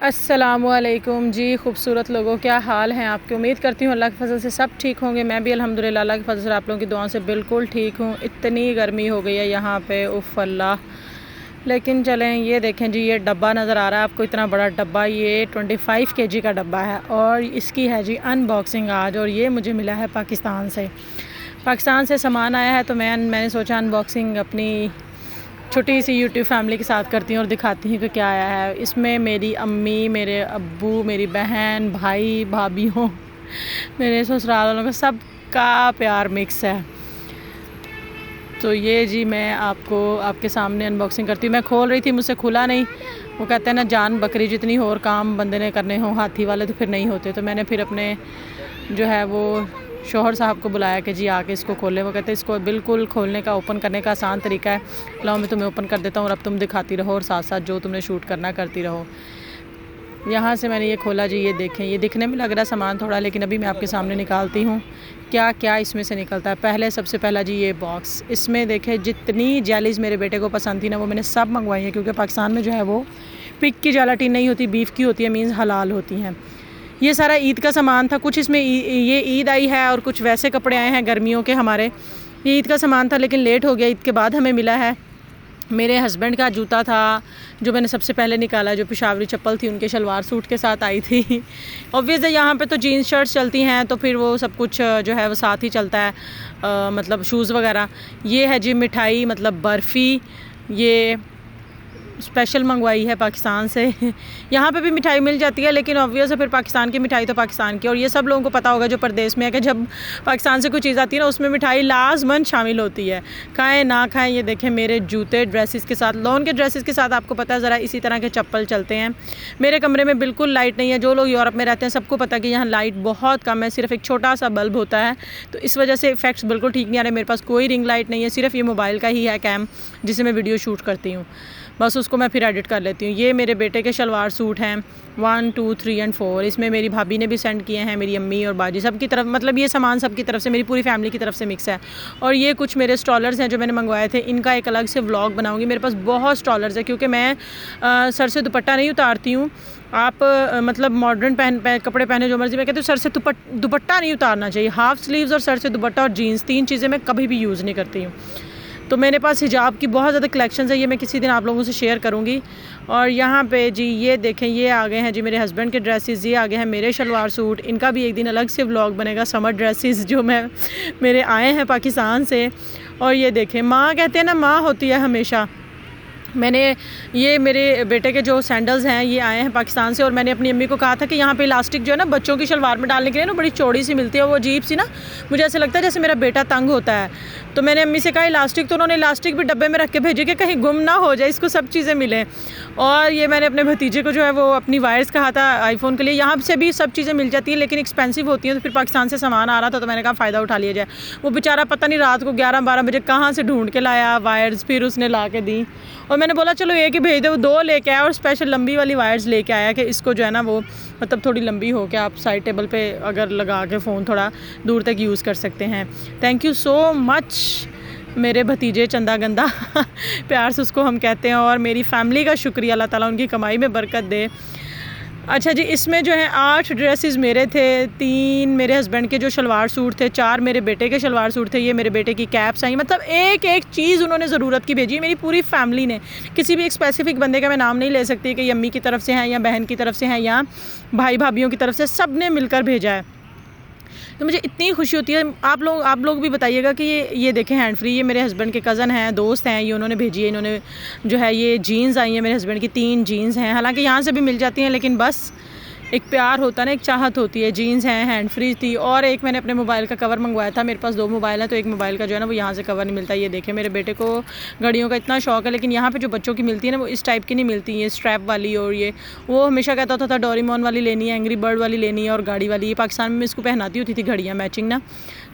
अस्सलामुअलैकुम जी, खूबसूरत लोगों, क्या हाल हैं आपकी। उम्मीद करती हूँ अल्लाह के फजल से सब ठीक होंगे। मैं भी अल्हम्दुलिल्लाह अल्लाह के फजल से आप लोगों की दुआओं से बिल्कुल ठीक हूँ। इतनी गर्मी हो गई है यहाँ पे, उफ़ अल्लाह। लेकिन चलें, ये देखें जी, ये डब्बा नज़र आ रहा है आपको, इतना बड़ा डब्बा, ये 25 kg का डब्बा है और इसकी है जी अनबॉक्सिंग आज। और ये मुझे मिला है पाकिस्तान से सामान आया है, तो मैंने सोचा अनबॉक्सिंग अपनी छोटी सी यूट्यूब फैमिली के साथ करती हूँ और दिखाती हूँ कि क्या आया है इसमें। मेरी अम्मी, मेरे अब्बू, मेरी बहन, भाई, भाभीयों, मेरे ससुराल वालों का सबका प्यार मिक्स है। तो ये जी मैं आपको आपके सामने अनबॉक्सिंग करती हूँ। मैं खोल रही थी, मुझसे खुला नहीं। वो कहते हैं ना, जान बकरी जितनी हो और काम बंदे ने करने हो हाथी वाले तो फिर नहीं होते। तो मैंने फिर अपने जो है वो शोहर साहब को बुलाया कि जी आके इसको खोलें। वो कहते हैं इसको बिल्कुल खोलने का, ओपन करने का आसान तरीका है, लाओ मैं तुम्हें ओपन कर देता हूँ और अब तुम दिखाती रहो और साथ साथ जो तुमने शूट करना करती रहो। यहाँ से मैंने ये खोला जी, ये देखें, ये दिखने में लग रहा है सामान थोड़ा, लेकिन अभी मैं आपके सामने निकालती हूँ क्या क्या इसमें से निकलता है। सबसे पहला जी ये बॉक्स, इसमें देखें जितनी जेलीज़ मेरे बेटे को पसंद थी ना, वो मैंने सब मंगवाई हैं, क्योंकि पाकिस्तान में जो है वो पिग की जेलाटिन नहीं होती, बीफ की होती है, मीन्स हलाल होती हैं। ये सारा ईद का सामान था, कुछ इसमें ये ईद आई है और कुछ वैसे कपड़े आए हैं गर्मियों के हमारे। ये ईद का सामान था लेकिन लेट हो गया, ईद के बाद हमें मिला है। मेरे हस्बैंड का जूता था जो मैंने सबसे पहले निकाला, जो पेशावरी चप्पल थी उनके शलवार सूट के साथ आई थी। ऑब्वियस है यहाँ पे तो जीन्स शर्ट्स चलती हैं, तो फिर वो सब कुछ जो है वो साथ ही चलता है, मतलब शूज़ वगैरह। ये है जी मिठाई, मतलब बर्फ़ी, ये स्पेशल मंगवाई है पाकिस्तान से। यहाँ पे भी मिठाई मिल जाती है, लेकिन ऑब्वियस है फिर पाकिस्तान की मिठाई तो पाकिस्तान की। और ये सब लोगों को पता होगा जो परदेश में है कि जब पाकिस्तान से कोई चीज़ आती है ना, उसमें मिठाई लाजमन शामिल होती है, खाएं ना खाएं। ये देखें मेरे जूते ड्रेसेस के साथ, लॉन के ड्रेसेस के साथ आपको पता है ज़रा इसी तरह के चप्पल चलते हैं। मेरे कमरे में बिल्कुल लाइट नहीं है। जो लोग यूरोप में रहते हैं सबको पता है कि यहाँ लाइट बहुत कम है, सिर्फ एक छोटा सा बल्ब होता है, तो इस वजह से इफेक्ट्स बिल्कुल ठीक नहीं आ रहे। मेरे पास कोई रिंग लाइट नहीं है, सिर्फ ये मोबाइल का ही है कैम, जिससे मैं वीडियो शूट करती हूँ, बस उसको मैं फिर एडिट कर लेती हूँ। ये मेरे बेटे के शलवार सूट हैं 1, 2, 3 और 4। इसमें मेरी भाभी ने भी सेंड किए हैं, मेरी अम्मी और बाजी सब की तरफ, मतलब ये सामान सब की तरफ से, मेरी पूरी फैमिली की तरफ से मिक्स है। और ये कुछ मेरे स्टॉलर्स हैं जो मैंने मंगवाए थे, इनका एक अलग से व्लॉग बनाऊँगी। मेरे पास बहुत स्टॉलर्स है, क्योंकि मैं सर से दुपट्टा नहीं उतारती हूँ। आप मतलब मॉडर्न कपड़े पहने जो मर्जी, मैं कहती हूँ सर से दुपट्टा नहीं उतारना चाहिए। हाफ स्लीव्स और सर से दुपट्टा और जीन्स, 3 चीज़ें मैं कभी भी यूज़ नहीं करती हूँ। तो मेरे पास हिजाब की बहुत ज़्यादा कलेक्शन है, ये मैं किसी दिन आप लोगों से शेयर करूँगी। और यहाँ पे जी ये देखें, ये आ गए हैं जी मेरे हस्बैंड के ड्रेसेस, ये आ गए हैं मेरे शलवार सूट। इनका भी एक दिन अलग से व्लॉग बनेगा, समर ड्रेसेस जो मेरे आए हैं पाकिस्तान से। और ये देखें, माँ कहते हैं ना, माँ होती है हमेशा। मैंने ये मेरे बेटे के जो सैंडल्स हैं ये आए हैं पाकिस्तान से, और मैंने अपनी अम्मी को कहा था कि यहाँ पे इलास्टिक जो है ना बच्चों की शलवार में डालने के लिए ना बड़ी चौड़ी सी मिलती है, वो अजीब सी ना, मुझे ऐसे लगता है जैसे मेरा बेटा तंग होता है। तो मैंने अम्मी से कहा इलास्टिक, तो उन्होंने इलास्टिक भी डब्बे में रख के भेजे कि कहीं गुम ना हो जाए, इसको सब चीज़ें मिलें। और ये मैंने अपने भतीजे को जो है वो अपनी वायर्स कहा था आईफोन के लिए, यहाँ से भी सब चीज़ें मिल जाती हैं लेकिन एक्सपेंसिव होती हैं। तो फिर पाकिस्तान से सामान आ रहा था तो मैंने कहा फ़ायदा उठा लिया जाए। वो बेचारा पता नहीं रात को 11-12 बजे कहाँ से ढूंढ के लाया वायर्स, फिर उसने ला के दी। और मैंने बोला चलो एक ही भेज दे, वो 2 लेके आया और स्पेशल लंबी वाली वायर्स लेके आया कि इसको जो है ना वो मतलब थोड़ी लंबी हो के आप साइड टेबल पे अगर लगा के फ़ोन थोड़ा दूर तक यूज़ कर सकते हैं। थैंक यू सो मच मेरे भतीजे चंदा गंदा प्यार से उसको हम कहते हैं। और मेरी फैमिली का शुक्रिया, अल्लाह ताला उनकी कमाई में बरकत दे। अच्छा जी, इसमें जो है 8 ड्रेसेस मेरे थे, 3 मेरे हस्बैंड के जो शलवार सूट थे, 4 मेरे बेटे के शलवार सूट थे, ये मेरे बेटे की कैप्स आई, मतलब एक एक चीज़ उन्होंने ज़रूरत की भेजी, मेरी पूरी फैमिली ने। किसी भी एक स्पेसिफिक बंदे का मैं नाम नहीं ले सकती कि ये अम्मी की तरफ से हैं या बहन की तरफ से हैं या भाई भाभीयों की तरफ से, सब ने मिलकर भेजा है। तो मुझे इतनी खुशी होती है। आप लोग भी बताइएगा कि ये देखें हैंड फ्री, ये मेरे हस्बैंड के कज़न हैं, दोस्त हैं, ये उन्होंने भेजी है। इन्होंने जो है ये जीन्स आई हैं मेरे हस्बैंड की, 3 जीन्स हैं, हालांकि यहाँ से भी मिल जाती हैं लेकिन बस एक प्यार होता है ना, एक चाहत होती है। जीन्स हैं, हैंड फ्री थी। और एक मैंने अपने मोबाइल का कवर मंगवाया था, मेरे पास 2 मोबाइल है तो एक मोबाइल का जो है ना वो यहाँ से कवर नहीं मिलता। ये देखें, मेरे बेटे को घड़ियों का इतना शौक है, लेकिन यहाँ पे जो बच्चों की मिलती है ना वो इस टाइप की नहीं मिलती, ये स्ट्रैप वाली। और ये वो हमेशा कहता होता था डोरेमोन वाली लेनी है, एंग्री बर्ड वाली लेनी है और गाड़ी वाली। ये पाकिस्तान में इसको पहनाती होती थी घड़ियाँ मैचिंग ना,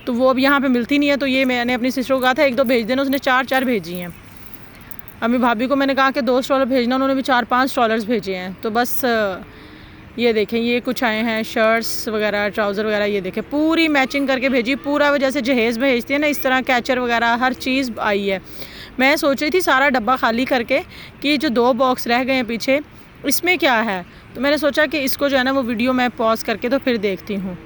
तो वो अब यहाँ पर मिलती नहीं है। तो ये मैंने अपनी सिस्टर को कहा था 1-2 भेज देना, उसने 4-4 भेजी हैं। अभी भाभी को मैंने कहा कि 2 स्टॉलर भेजना, उन्होंने भी 4-5 स्टॉलर्स भेजे हैं। तो बस ये देखें, ये कुछ आए हैं शर्ट्स वगैरह, ट्राउज़र वगैरह, ये देखें पूरी मैचिंग करके भेजी, पूरा वो जैसे जहेज़ भेजती है ना इस तरह, कैचर वगैरह हर चीज़ आई है। मैं सोच रही थी सारा डब्बा खाली करके कि जो 2 बॉक्स रह गए हैं पीछे इसमें क्या है। तो मैंने सोचा कि इसको जो है ना वो वीडियो मैं पॉज करके तो फिर देखती हूँ।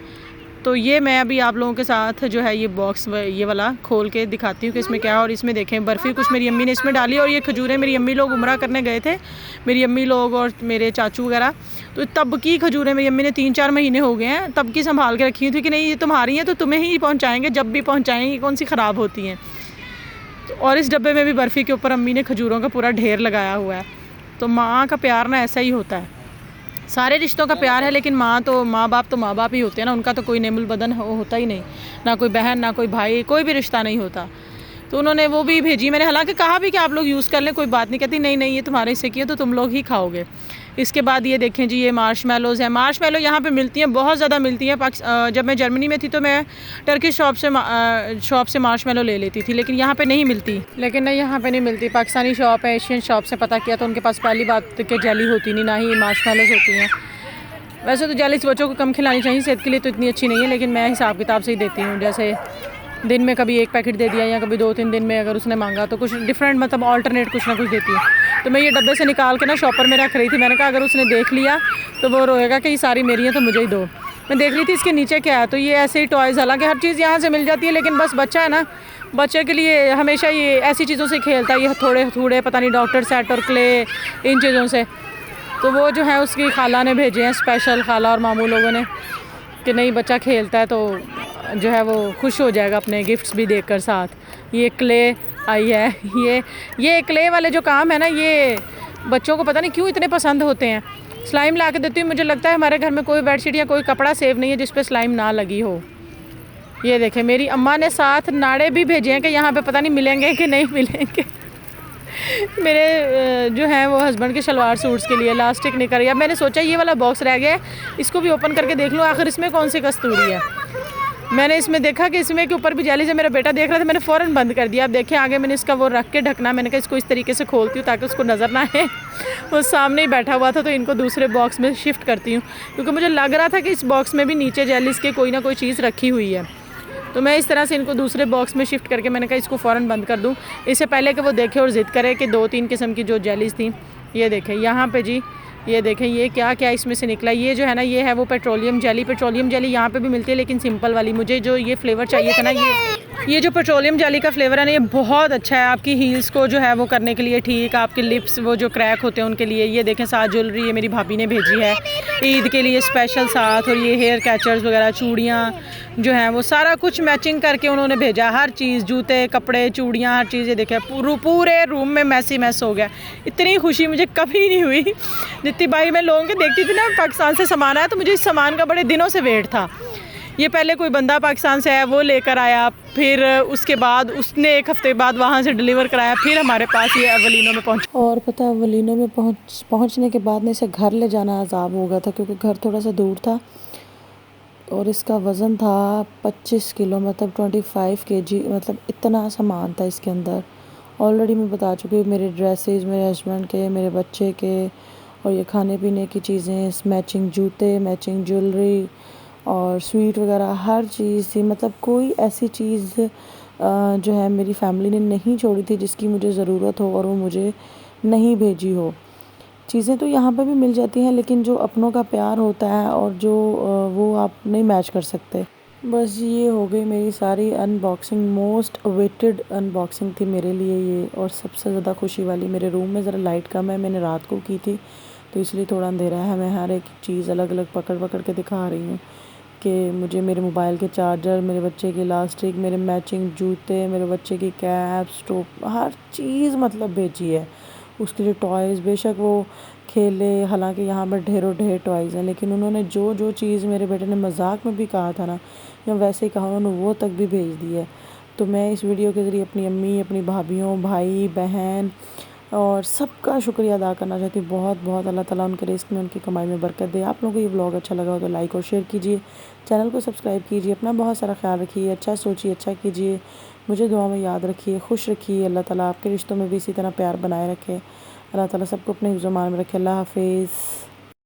तो ये मैं अभी आप लोगों के साथ जो है ये बॉक्स ये वाला खोल के दिखाती हूँ कि इसमें क्या है। और इसमें देखें बर्फ़ी कुछ मेरी अम्मी ने इसमें डाली और ये खजूरें मेरी अम्मी लोग उम्रा करने गए थे, मेरी अम्मी लोग और मेरे चाचू वगैरह। तो तब की खजूरें मेरी अम्मी ने 3-4 महीने हो गए हैं तब की संभाल के रखी हुई थी कि नहीं ये तुम्हारी हैं तो तुम्हें ही पहुँचाएँगे, जब भी पहुँचाएँगे, कौन सी ख़राब होती हैं। और इस डब्बे में भी बर्फ़ी के ऊपर अम्मी ने खजूरों का पूरा ढेर लगाया हुआ है। तो माँ का प्यार ना ऐसा ही होता है, सारे रिश्तों का प्यार है, लेकिन माँ बाप ही होते हैं ना, उनका तो कोई नेमुल बदन होता ही नहीं, ना कोई बहन ना कोई भाई, कोई भी रिश्ता नहीं होता। तो उन्होंने वो भी भेजी। मैंने हालांकि कहा भी कि आप लोग यूज़ कर लें, कोई बात नहीं। कहती नहीं नहीं ये तुम्हारे हिस्से की है तो तुम लोग ही खाओगे। इसके बाद ये देखें जी, ये मार्शमेलोज़ हैं। मार्शमेलो यहाँ पे मिलती हैं, बहुत ज़्यादा मिलती हैं। जब मैं जर्मनी में थी तो मैं टर्किश शॉप से मार्शमेलो ले लेती थी, लेकिन यहाँ पे नहीं मिलती। लेकिन नहीं, यहाँ पे नहीं मिलती। पाकिस्तानी शॉप है, एशियन शॉप से पता किया तो उनके पास पहली बात कि जेली होती नहीं, ना ही मार्शमेलोज़ होती हैं। वैसे तो जेलीस बच्चों को कम खिलानी चाहिए, सेहत के लिए तो इतनी अच्छी नहीं है, लेकिन मैं हिसाब किताब से ही देती हूँ। जैसे दिन में कभी 1 पैकेट दे दिया या कभी 2-3 दिन में अगर उसने मांगा तो कुछ डिफरेंट, मतलब ऑल्टरनेट कुछ ना कुछ देती है। तो मैं ये डब्बे से निकाल के ना शॉपर में रख रही थी। मैंने कहा अगर उसने देख लिया तो वो रोएगा कि ये सारी मेरी हैं तो मुझे ही दो। मैं देख रही थी इसके नीचे क्या है, तो ये ऐसे ही टॉयज़, हालांकि हर चीज़ यहाँ से मिल जाती है, लेकिन बस बच्चा है ना, बच्चे के लिए हमेशा ये ऐसी चीज़ों से खेलता है, ये हथौड़े पता नहीं डॉक्टर सेट और क्ले, इन चीज़ों से। तो वो जो है उसकी खाला ने भेजे हैं, स्पेशल खाला और मामू लोगों ने, कि नहीं बच्चा खेलता है तो जो है वो खुश हो जाएगा अपने गिफ्ट्स भी देखकर साथ। ये क्ले आई है, ये क्ले वाले जो काम है ना, ये बच्चों को पता नहीं क्यों इतने पसंद होते हैं। स्लाइम ला के देती हूँ, मुझे लगता है हमारे घर में कोई बेडशीट या कोई कपड़ा सेव नहीं है जिस पे स्लाइम ना लगी हो। ये देखें, मेरी अम्मा ने साथ नाड़े भी भेजे हैं कि यहाँ पे पता नहीं मिलेंगे कि नहीं मिलेंगे। मेरे जो है वो हस्बैंड के शलवार सूट्स के लिए इलास्टिक निकल गया। मैंने सोचा ये वाला बॉक्स रह गया है, इसको भी ओपन करके देख लूँ आखिर इसमें कौन सी कस्तूरी है। मैंने इसमें देखा कि इसमें के ऊपर भी जेली से मेरा बेटा देख रहा था, मैंने फ़ौरन बंद कर दिया। अब देखें आगे मैंने इसका वो रख के ढकना, मैंने कहा इसको इस तरीके से खोलती हूँ ताकि उसको नज़र ना आए। वो सामने ही बैठा हुआ था तो इनको दूसरे बॉक्स में शिफ्ट करती हूँ, क्योंकि मुझे लग रहा था कि इस बॉक्स में भी नीचे जेलीस के कोई ना कोई चीज़ रखी हुई है। तो मैं इस तरह से इनको दूसरे बॉक्स में शिफ्ट करके मैंने कहा इसको फ़ौरन बंद कर दूँ, इससे पहले कि वो देखे और ज़िद करे कि 2-3 किस्म की जो जेलीस थी। ये देखें यहाँ पे जी, ये देखें ये क्या क्या इसमें से निकला। ये जो है ना, ये है वो पेट्रोलियम जेली यहाँ पे भी मिलती है, लेकिन सिंपल वाली। मुझे जो ये फ्लेवर चाहिए था ना, ये जो पेट्रोलियम जेली का फ्लेवर है ना, ये बहुत अच्छा है आपकी हील्स को जो है वो करने के लिए ठीक, आपके लिप्स वो जो क्रैक होते हैं उनके लिए। ये देखें साथ ज्वेलरी ये मेरी भाभी ने भेजी है ईद के लिए स्पेशल साथ, और ये हेयर कैचर्स वगैरह, चूड़ियाँ जो हैं वो सारा कुछ मैचिंग करके उन्होंने भेजा, हर चीज़, जूते, कपड़े, चूड़ियाँ, हर चीज़। ये देखें पूरे रूम में मैस हो गया। इतनी खुशी मुझे कभी नहीं हुई जितनी भाई मैं लोगों के देखती थी ना पाकिस्तान से सामान आया, तो मुझे इस सामान का बड़े दिनों से वेट था। ये पहले कोई बंदा पाकिस्तान से आया, वो लेकर आया, फिर उसके बाद उसने 1 हफ़्ते बाद वहाँ से डिलीवर कराया, फिर हमारे पास ये अवलिनो में पहुँचा। और पता अवलिनो में पहुँचने के बाद में इसे घर ले जाना अजाब हो गया था, क्योंकि घर थोड़ा सा दूर था और इसका वज़न था 25 किलो, मतलब 25 kg, मतलब इतना सामान था इसके अंदर। ऑलरेडी मैं बता चुकी हूँ, मेरे ड्रेसेस, मेरे हस्बैंड के, मेरे बच्चे के, और ये खाने पीने की चीज़ें, मैचिंग जूते, मैचिंग ज्वेलरी और स्वीट वगैरह हर चीज़ थी। मतलब कोई ऐसी चीज़ जो है मेरी फैमिली ने नहीं छोड़ी थी जिसकी मुझे ज़रूरत हो और वो मुझे नहीं भेजी हो। चीज़ें तो यहाँ पे भी मिल जाती हैं, लेकिन जो अपनों का प्यार होता है और जो वो आप नहीं मैच कर सकते। बस ये हो गई मेरी सारी अनबॉक्सिंग, मोस्ट अवेटेड अनबॉक्सिंग थी मेरे लिए ये। और सबसे ज़्यादा खुशी वाली, मेरे रूम में ज़रा लाइट कम है, मैंने रात को की थी तो इसलिए थोड़ा अंधेरा है। मैं हर एक चीज़ अलग अलग पकड़ के दिखा रही हूँ कि मुझे मेरे मोबाइल के चार्जर, मेरे बच्चे के इलास्टिक, मेरे मैचिंग जूते, मेरे बच्चे की कैप, स्टोव, हर चीज़ मतलब भेजी है। उसके लिए टॉयज़, बेशक वो खेले, हालांकि यहाँ पर ढेरों ढेर टॉयज़ हैं, लेकिन उन्होंने जो चीज़ मेरे बेटे ने मजाक में भी कहा था ना, या वैसे ही कहा, उन्होंने वो तक भी भेज दी है। तो मैं इस वीडियो के ज़रिए अपनी अम्मी, अपनी भाभीयों, भाई बहन और सबका शुक्रिया अदा करना चाहती हूँ। बहुत अल्लाह ताला उनके रिस्क में, उनकी कमाई में बरकत दे। आप लोगों को ये व्लॉग अच्छा लगा हो तो लाइक और शेयर कीजिए, चैनल को सब्सक्राइब कीजिए, अपना बहुत सारा ख्याल रखिए, अच्छा सोचिए, अच्छा कीजिए, मुझे दुआ में याद रखिए, खुश रखिए। अल्लाह ताला आपके रिश्तों में भी इसी तरह प्यार बनाए रखे। अल्लाह ताला सबको अपने हिफ्ज़-ओ-मान में रखे। अल्लाह हाफ़िज़।